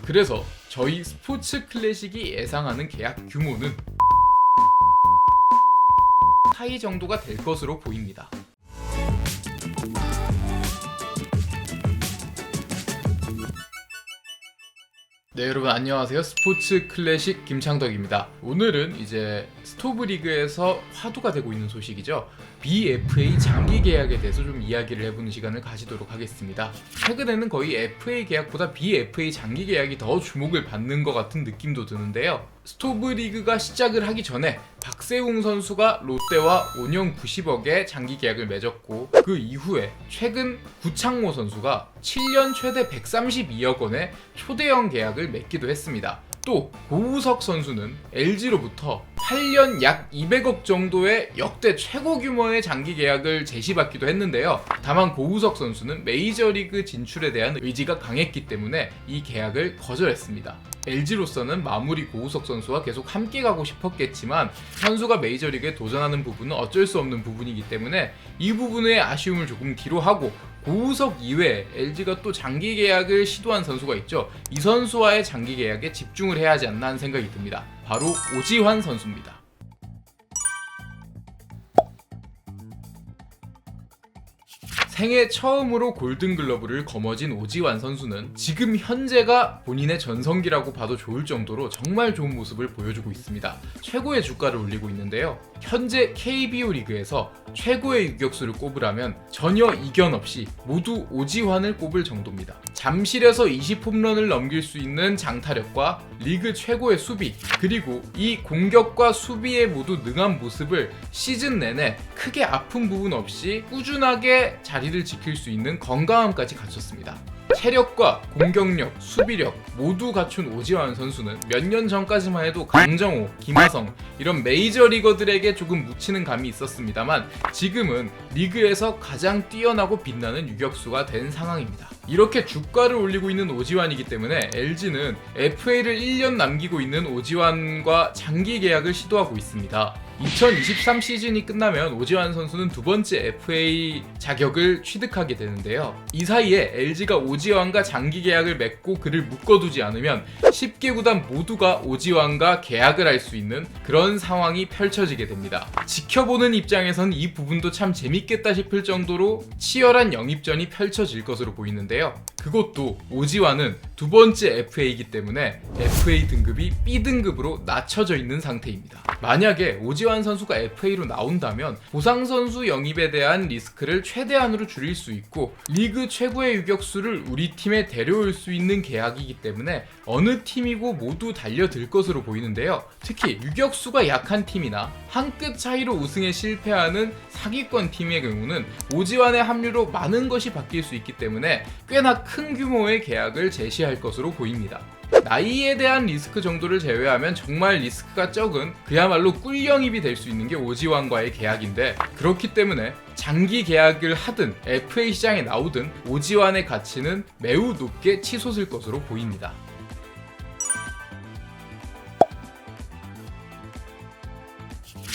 그래서 저희 스포츠 클래식이 예상하는 계약 규모는 4위 정도가 될 것으로 보입니다. 네, 여러분 안녕하세요. 스포츠 클래식 김창덕입니다. 오늘은 이제 스토브 리그에서 화두가 되고 있는 소식이죠. BFA 장기 계약에 대해서 좀 이야기를 해보는 시간을 가지도록 하겠습니다. 최근에는 거의 FA 계약보다 BFA 장기 계약이 더 주목을 받는 것 같은 느낌도 드는데요. 스토브 리그가 시작을 하기 전에 박세웅 선수가 롯데와 5년 90억의 장기 계약을 맺었고, 그 이후에 최근 구창모 선수가 7년 최대 132억 원의 초대형 계약을 맺기도 했습니다. 또 고우석 선수는 LG로부터 8년 약 200억 정도의 역대 최고 규모의 장기 계약을 제시받기도 했는데요. 다만 고우석 선수는 메이저리그 진출에 대한 의지가 강했기 때문에 이 계약을 거절했습니다. LG로서는 마무리 고우석 선수와 계속 함께 가고 싶었겠지만 선수가 메이저리그에 도전하는 부분은 어쩔 수 없는 부분이기 때문에 이 부분의 아쉬움을 조금 뒤로 하고, 고우석 이외에 LG가 또 장기 계약을 시도한 선수가 있죠. 이 선수와의 장기 계약에 집중을 해야 하지 않나 하는 생각이 듭니다. 바로 오지환 선수입니다. 생애 처음으로 골든글러브를 거머쥔 오지환 선수는 지금 현재가 본인의 전성기라고 봐도 좋을 정도로 정말 좋은 모습을 보여주고 있습니다. 최고의 주가를 올리고 있는데요. 현재 KBO 리그에서 최고의 유격수를 꼽으라면 전혀 이견 없이 모두 오지환을 꼽을 정도입니다. 잠실에서 20홈런을 넘길 수 있는 장타력과 리그 최고의 수비, 그리고 이 공격과 수비에 모두 능한 모습을 시즌 내내 크게 아픈 부분 없이 꾸준하게 자리를 지킬 수 있는 건강함까지 갖췄습니다. 체력과 공격력, 수비력 모두 갖춘 오지환 선수는 몇 년 전까지만 해도 강정호, 김하성 이런 메이저리거들에게 조금 묻히는 감이 있었습니다만 지금은 리그에서 가장 뛰어나고 빛나는 유격수가 된 상황입니다. 이렇게 주가를 올리고 있는 오지환이기 때문에 LG는 FA를 1년 남기고 있는 오지환과 장기 계약을 시도하고 있습니다. 2023 시즌이 끝나면 오지환 선수는 두 번째 FA 자격을 취득하게 되는데요. 이 사이에 LG가 오지환과 장기 계약을 맺고 그를 묶어두지 않으면 10개 구단 모두가 오지환과 계약을 할 수 있는 그런 상황이 펼쳐지게 됩니다. 지켜보는 입장에선 이 부분도 참 재밌겠다 싶을 정도로 치열한 영입전이 펼쳐질 것으로 보이는데요. 그것도 오지환은 두 번째 FA이기 때문에 FA 등급이 B등급으로 낮춰져 있는 상태입니다. 만약에 오지환 선수가 FA로 나온다면 보상 선수 영입에 대한 리스크를 최대한으로 줄일 수 있고 리그 최고의 유격수를 우리 팀에 데려올 수 있는 계약이기 때문에 어느 팀이고 모두 달려들 것으로 보이는데요. 특히 유격수가 약한 팀이나 한 끗 차이로 우승에 실패하는 상위권 팀의 경우는 오지환의 합류로 많은 것이 바뀔 수 있기 때문에 꽤나 큰 규모의 계약을 제시할 것으로 보입니다. 나이에 대한 리스크 정도를 제외하면 정말 리스크가 적은 그야말로 꿀 영입이 될 수 있는 게 오지환과의 계약인데, 그렇기 때문에 장기 계약을 하든 FA 시장에 나오든 오지환의 가치는 매우 높게 치솟을 것으로 보입니다.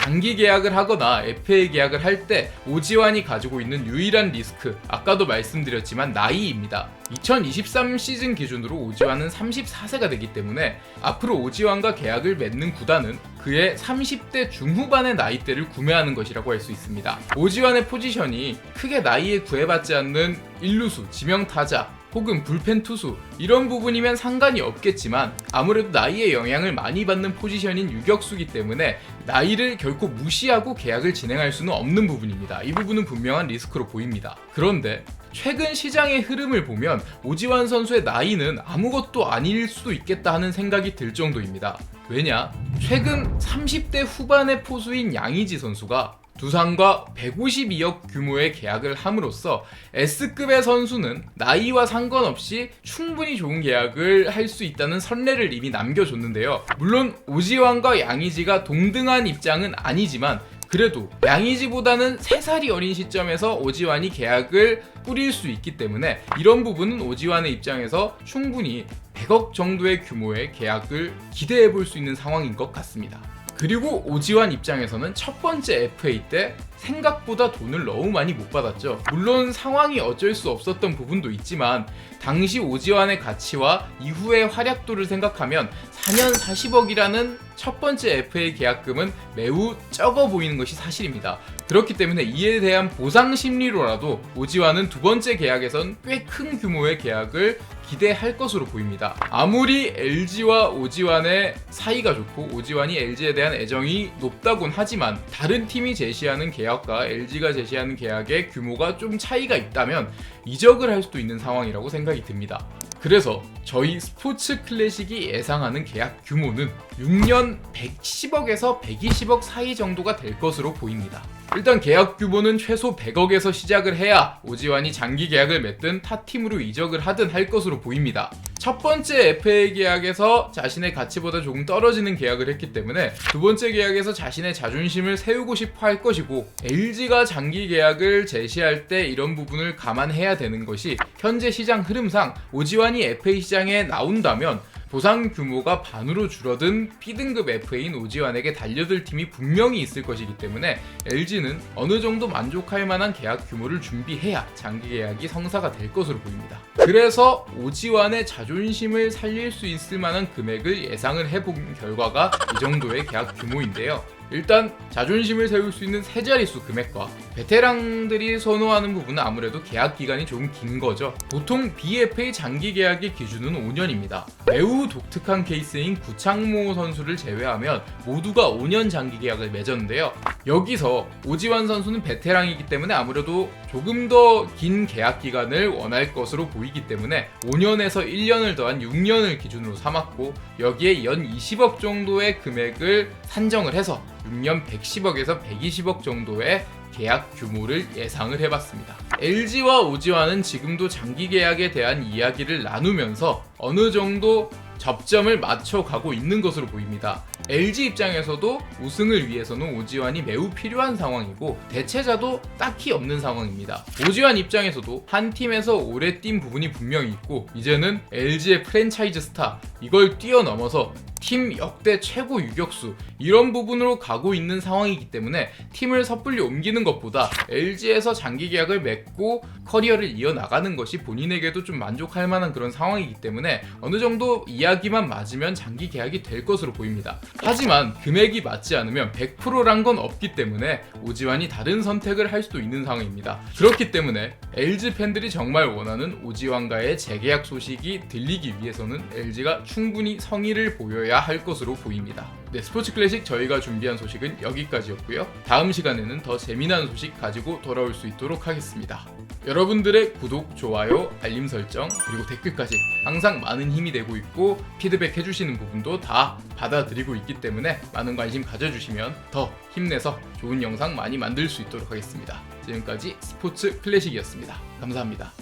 장기 계약을 하거나 FA 계약을 할 때 오지환이 가지고 있는 유일한 리스크, 아까도 말씀드렸지만 나이입니다. 2023 시즌 기준으로 오지환은 34세가 되기 때문에 앞으로 오지환과 계약을 맺는 구단은 그의 30대 중후반의 나이대를 구매하는 것이라고 할 수 있습니다. 오지환의 포지션이 크게 나이에 구애받지 않는 일루수, 지명타자 혹은 불펜 투수 이런 부분이면 상관이 없겠지만 아무래도 나이의 영향을 많이 받는 포지션인 유격수기 때문에 나이를 결코 무시하고 계약을 진행할 수는 없는 부분입니다. 이 부분은 분명한 리스크로 보입니다. 그런데 최근 시장의 흐름을 보면 오지환 선수의 나이는 아무것도 아닐 수도 있겠다 하는 생각이 들 정도입니다. 왜냐? 최근 30대 후반의 포수인 양의지 선수가 두산과 152억 규모의 계약을 함으로써 S급의 선수는 나이와 상관없이 충분히 좋은 계약을 할 수 있다는 선례를 이미 남겨줬는데요. 물론 오지환과 양의지가 동등한 입장은 아니지만 그래도 양의지보다는 3살이 어린 시점에서 오지환이 계약을 뿌릴 수 있기 때문에 이런 부분은 오지환의 입장에서 충분히 100억 정도의 규모의 계약을 기대해 볼 수 있는 상황인 것 같습니다. 그리고 오지환 입장에서는 첫 번째 FA 때 생각보다 돈을 너무 많이 못 받았죠. 물론 상황이 어쩔 수 없었던 부분도 있지만 당시 오지환의 가치와 이후의 활약도를 생각하면 4년 40억이라는 첫 번째 FA 계약금은 매우 적어 보이는 것이 사실입니다. 그렇기 때문에 이에 대한 보상 심리로라도 오지환은 두 번째 계약에선 꽤 큰 규모의 계약을 기대할 것으로 보입니다. 아무리 LG와 오지환의 사이가 좋고 오지환이 LG에 대한 애정이 높다곤 하지만 다른 팀이 제시하는 계약과 LG가 제시하는 계약의 규모가 좀 차이가 있다면 이적을 할 수도 있는 상황이라고 생각이 듭니다. 그래서 저희 스포츠 클래식이 예상하는 계약 규모는 6년 110억에서 120억 사이 정도가 될 것으로 보입니다. 일단 계약 규모는 최소 100억에서 시작을 해야 오지환이 장기 계약을 맺든 타 팀으로 이적을 하든 할 것으로 보입니다. 첫 번째 FA 계약에서 자신의 가치보다 조금 떨어지는 계약을 했기 때문에 두 번째 계약에서 자신의 자존심을 세우고 싶어 할 것이고 LG가 장기 계약을 제시할 때 이런 부분을 감안해야 되는 것이 현재 시장 흐름상 오지환이 FA 시장에 나온다면 보상 규모가 반으로 줄어든 B등급 FA인 오지환에게 달려들 팀이 분명히 있을 것이기 때문에 LG는 어느 정도 만족할 만한 계약 규모를 준비해야 장기 계약이 성사가 될 것으로 보입니다. 그래서 오지환의 자존심을 살릴 수 있을 만한 금액을 예상을 해본 결과가 이 정도의 계약 규모인데요. 일단 자존심을 세울 수 있는 세 자릿수 금액과 베테랑들이 선호하는 부분은 아무래도 계약 기간이 조금 긴 거죠. 보통 BFA 장기 계약의 기준은 5년입니다. 매우 독특한 케이스인 구창모 선수를 제외하면 모두가 5년 장기 계약을 맺었는데요. 여기서 오지환 선수는 베테랑이기 때문에 아무래도 조금 더 긴 계약 기간을 원할 것으로 보이기 때문에 5년에서 1년을 더한 6년을 기준으로 삼았고 여기에 연 20억 정도의 금액을 산정을 해서 6년 110억에서 120억 정도의 계약 규모를 예상을 해봤습니다. LG와 오지환은 지금도 장기 계약에 대한 이야기를 나누면서 어느 정도 접점을 맞춰가고 있는 것으로 보입니다. LG 입장에서도 우승을 위해서는 오지환이 매우 필요한 상황이고 대체자도 딱히 없는 상황입니다. 오지환 입장에서도 한 팀에서 오래 뛴 부분이 분명히 있고 이제는 LG의 프랜차이즈 스타 이걸 뛰어넘어서 팀 역대 최고 유격수 이런 부분으로 가고 있는 상황이기 때문에 팀을 섣불리 옮기는 것보다 LG에서 장기 계약을 맺고 커리어를 이어나가는 것이 본인에게도 좀 만족할 만한 그런 상황이기 때문에 어느 정도 이야기만 맞으면 장기 계약이 될 것으로 보입니다. 하지만 금액이 맞지 않으면 100%란 건 없기 때문에 오지환이 다른 선택을 할 수도 있는 상황입니다. 그렇기 때문에 LG 팬들이 정말 원하는 오지환과의 재계약 소식이 들리기 위해서는 LG가 충분히 성의를 보여야 할 것으로 보입니다. 네, 스포츠 클래식 저희가 준비한 소식은 여기까지였고요. 다음 시간에는 더 재미난 소식 가지고 돌아올 수 있도록 하겠습니다. 여러분들의 구독, 좋아요, 알림 설정, 그리고 댓글까지 항상 많은 힘이 되고 있고 피드백 해주시는 부분도 다 받아들이고 있기 때문에 많은 관심 가져주시면 더 힘내서 좋은 영상 많이 만들 수 있도록 하겠습니다. 지금까지 스포츠 클래식이었습니다. 감사합니다.